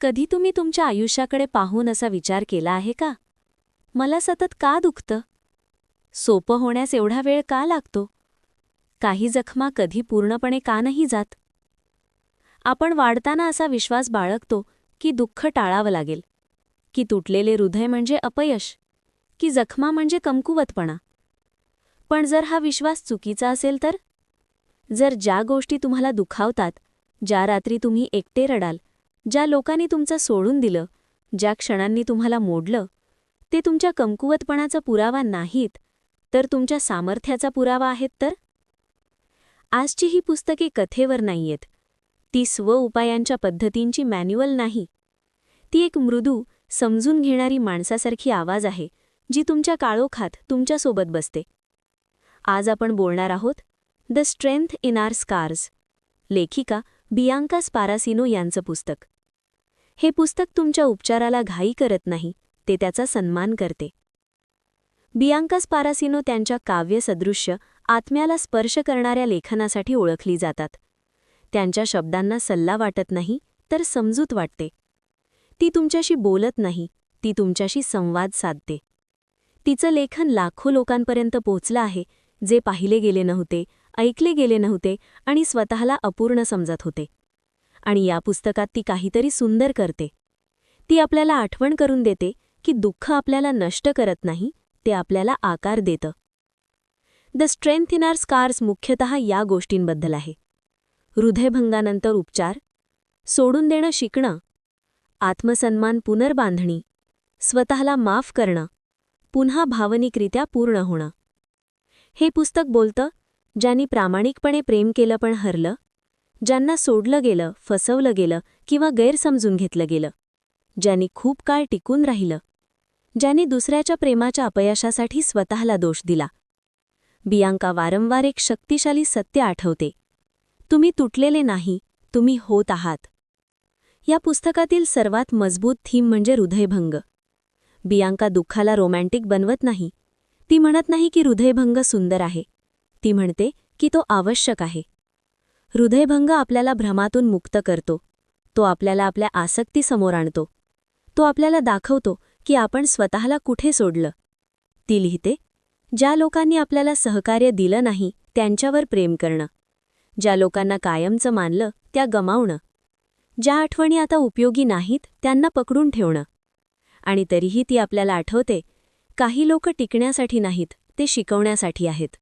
कधी तुम्ही तुमच्या आयुष्याकडे पाहून असा विचार केला आहे का? मला सतत का दुखतं? सोपं होण्यास एवढा वेळ का लागतो? काही जखमा कधी पूर्णपणे का नाही जात? आपण वाढताना असा विश्वास बाळगतो की दुःख टाळावं लागेल, की तुटलेले हृदय म्हणजे अपयश, की जखमा म्हणजे कमकुवतपणा. पण जर हा विश्वास चुकीचा असेल तर? जर ज्या गोष्टी तुम्हाला दुखावतात, ज्या रात्री तुम्ही एकटे रडाल, ज्या लोकांनी तुमचं सोडून दिलं, ज्या क्षणांनी तुम्हाला मोडलं, ते तुमच्या कमकुवतपणाचा पुरावा नाहीत, तर तुमच्या सामर्थ्याचा पुरावा आहेत तर? आजची ही पुस्तके कथेवर नाहीयेत. ती स्व-उपायांच्या पद्धतींची मॅन्युअल नाही. ती एक मृदू, समजून घेणारी माणसासारखी आवाज आहे, जी तुमच्या काळोखात तुमच्यासोबत बसते. आज आपण बोलणार आहोत the strength in R scars, लेखिका बियांका स्पारासिनो यांचं पुस्तक. हे पुस्तक तुमच्या उपचाराला घाई करत नाही, ते त्याचा सन्मान करते. बियांका स्पारासिनो त्यांच्या काव्यसदृश्य, आत्म्याला स्पर्श करणाऱ्या लेखनासाठी ओळखली जातात. त्यांच्या शब्दांना सल्ला वाटत नाही, तर समजूत वाटते. ती तुमच्याशी बोलत नाही, ती तुमच्याशी संवाद साधते. तिचं लेखन लाखो लोकांपर्यंत पोचलं आहे, जे पाहिले गेले नव्हते, ऐकले गेले नव्हते आणि स्वतःला अपूर्ण समजत होते. आणि या पुस्तकात ती काहीतरी सुंदर करते. ती आपल्याला आठवण करून देते की दुःख आपल्याला नष्ट करत नाही, ते आपल्याला आकार देतं. The strength in R scars मुख्यतः या गोष्टींबद्दल आहे: हृदयभंगानंतर उपचार, सोडून देणं शिकणं, आत्मसन्मान पुनर्बांधणी, स्वतःला माफ करणं, पुन्हा भावनिकरित्या पूर्ण होणं. हे पुस्तक बोलतं ज्यांनी प्रामाणिकपणे प्रेम केलं पण हरलं, ज्यांना सोडलं गेलं, फसवलं गेलं किंवा गैरसमजून घेतलं गेलं, ज्यांनी खूप काळ टिकून राहिलं, ज्यांनी दुसऱ्याच्या प्रेमाच्या अपयशासाठी स्वतःला दोष दिला. बियांका वारंवार एक शक्तिशाली सत्य आठवते: तुम्ही तुटलेले नाही, तुम्ही होत आहात. या पुस्तकातील सर्वात मजबूत थीम म्हणजे हृदयभंग. बियांका दुःखाला रोमॅन्टिक बनवत नाही. ती म्हणत नाही की हृदयभंग सुंदर आहे. ती म्हणते की तो आवश्यक आहे. हृदयभंग आपल्याला भ्रमातून मुक्त करतो. तो आपल्याला आपल्या आसक्तीसमोर आणतो. तो आपल्याला दाखवतो की आपण स्वतःला कुठे सोडलं. ती लिहिते: ज्या लोकांनी आपल्याला सहकार्य दिलं नाही, त्यांच्यावर प्रेम करणं. ज्या लोकांना कायमचं मानलं, त्या गमावणं. ज्या आठवणी आता उपयोगी नाहीत, त्यांना पकडून ठेवणं. आणि तरीही ती आपल्याला आठवते, काही लोक टिकण्यासाठी नाहीत, ते शिकवण्यासाठी आहेत.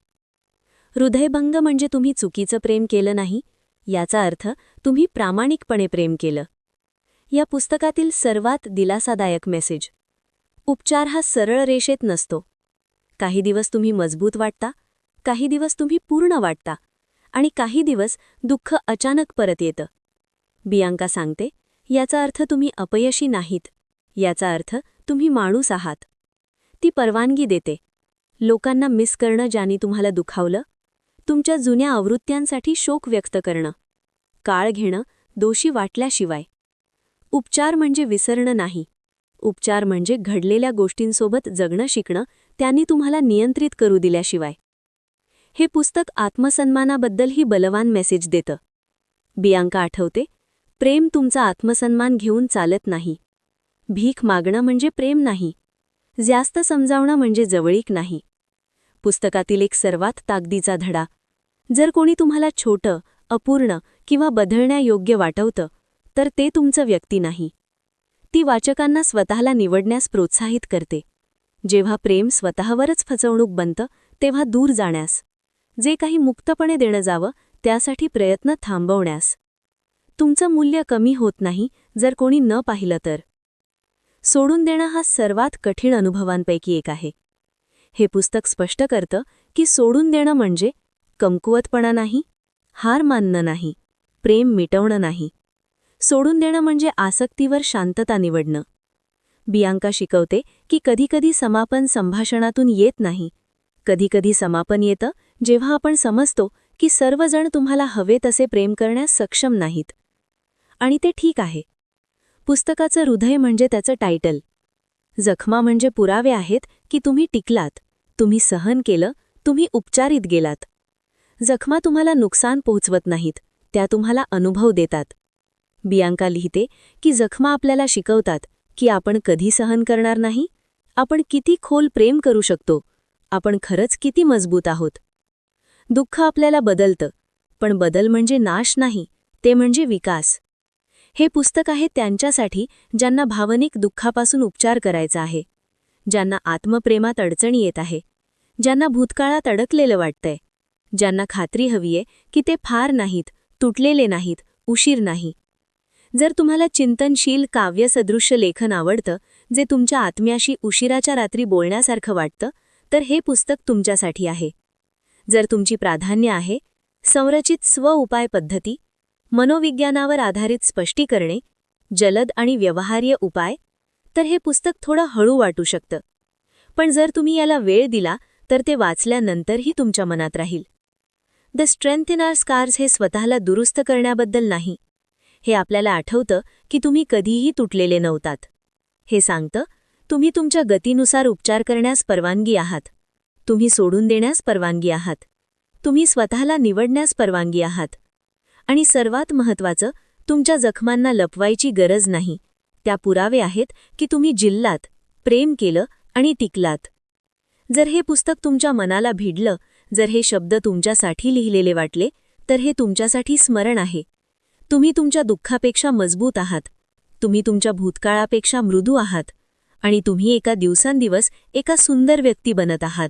हृदयभंग म्हणजे तुम्ही चुकीचं प्रेम केलं नाही, याचा अर्थ तुम्ही प्रामाणिकपणे प्रेम केलं. या पुस्तकातील सर्वात दिलासादायक मेसेज: उपचार हा सरळ रेषेत नसतो. काही दिवस तुम्ही मजबूत वाटता, काही दिवस तुम्ही पूर्ण वाटता, आणि काही दिवस दुःख अचानक परत येतं. बियांका सांगते, याचा अर्थ तुम्ही अपयशी नाहीत, याचा अर्थ तुम्ही माणूस आहात. ती परवानगी देते लोकांना मिस करणं ज्यांनी तुम्हाला दुखावलं, तुमच्या जुन्या आवृत्त्यांसाठी शोक व्यक्त करणं, काळ घेणं दोषी वाटल्याशिवाय. उपचार म्हणजे विसरणं नाही. उपचार म्हणजे घडलेल्या गोष्टींसोबत जगणं शिकणं, त्यांनी तुम्हाला नियंत्रित करू दिल्याशिवाय. हे पुस्तक आत्मसन्मानाबद्दलही बलवान मेसेज देतं. बियांका आठवते, प्रेम तुमचा आत्मसन्मान घेऊन चालत नाही. भीक मागणं म्हणजे प्रेम नाही. जास्त समजावणं म्हणजे जवळीक नाही. पुस्तकातील एक सर्वात ताकदीचा धडा: जर कोणी तुम्हाला छोटं, अपूर्ण किंवा बदलण्यायोग्य वाटवतं, तर ते तुमचं व्यक्ती नाही. ती वाचकांना स्वतःला निवडण्यास प्रोत्साहित करते. जेव्हा प्रेम स्वतःवरच फसवणूक बनतं, तेव्हा दूर जाण्यास, जे काही मुक्तपणे देणं जावं, त्यासाठी प्रयत्न थांबवण्यास. तुमचं मूल्य कमी होत नाही जर कोणी न पाहिलं तर. सोडून देणं हा सर्वात कठीण अनुभवांपैकी एक आहे. हे पुस्तक स्पष्ट करतं की सोडून देणं म्हणजे कमकुवतपणा नाही, हार मानणं नाही, प्रेम मिटवणं नाही. सोडून देणं म्हणजे आसक्तीवर शांतता निवडणं. बियांका शिकवते की कधीकधी समापन संभाषणातून येत नाही. कधीकधी समापन येतं जेव्हा आपण समजतो की सर्वजण तुम्हाला हवे तसे प्रेम करण्यास सक्षम नाहीत. आणि ते ठीक आहे. पुस्तकाचं हृदय म्हणजे त्याचं टायटल. जखमा म्हणजे पुरावे आहेत की तुम्ही टिकलात, तुम्ही सहन केलं, तुम्ही उपचारित गेलात. जखमा तुम्हाला नुकसान पोहोचवत नाहीत, त्या तुम्हाला अनुभव देतात. बियांका लिहिते की जखमा आपल्याला शिकवतात की आपण कधी सहन करणार नाही, आपण किती खोल प्रेम करू शकतो, आपण खरंच किती मजबूत आहोत. दुःख आपल्याला बदलतं, पण बदल म्हणजे नाश नाही, ते म्हणजे विकास. हे पुस्तक आहे त्यांच्यासाठी ज्यांना भावनिक दुःखापासून उपचार करायचा आहे, ज्यांना आत्मप्रेमात अडचणी येत आहे, ज्यांना भूतकाळात अडकलेलं वाटतंय, ज्यांना खात्री हवीये की ते फार नाहीत, तुटलेले नाहीत, उशीर नाही. जर तुम्हाला चिंतनशील काव्यसदृश्य लेखन आवडतं, जे तुमच्या आत्म्याशी उशिराच्या रात्री बोलण्यासारखं वाटतं, तर हे पुस्तक तुमच्यासाठी आहे. जर तुमची प्राधान्य आहे संरचित स्व-उपाय पद्धती, मनोविज्ञानावर आधारित स्पष्टीकरणे, जलद आणि व्यवहार्य उपाय, तर हे पुस्तक थोडं हळू वाटू शकतं. पण जर तुम्ही याला वेळ दिला तर ते वाचल्यानंतरही तुमच्या मनात राहील. The strength in our scars हे स्वतःला दुरुस्त करण्याबद्दल नाही. हे आपल्याला आठवतं की तुम्ही कधीही तुटलेले नव्हतात. हे सांगतं तुम्ही तुमच्या गतीनुसार उपचार करण्यास परवानगी आहात. तुम्ही सोडून देण्यास परवानगी आहात. तुम्ही स्वतःला निवडण्यास परवानगी आहात. आणि सर्वात महत्त्वाचं, तुमच्या जखमांना लपवायची गरज नाही. त्या पुरावे आहेत की तुम्ही जिल्लात, प्रेम केलं आणि टिकलात. जर हे पुस्तक तुमच्या मनाला भिडलं, जर हे शब्द तुमच्यासाठी लिहिलेले वाटले, तर हे तुमच्यासाठी स्मरण आहे. तुम्ही तुमच्या दुःखापेक्षा मजबूत आहात. तुम्ही तुमच्या भूतकाळापेक्षा मृदू आहात. आणि तुम्ही एका दिवसांदिवस एका सुंदर व्यक्ती बनत आहात.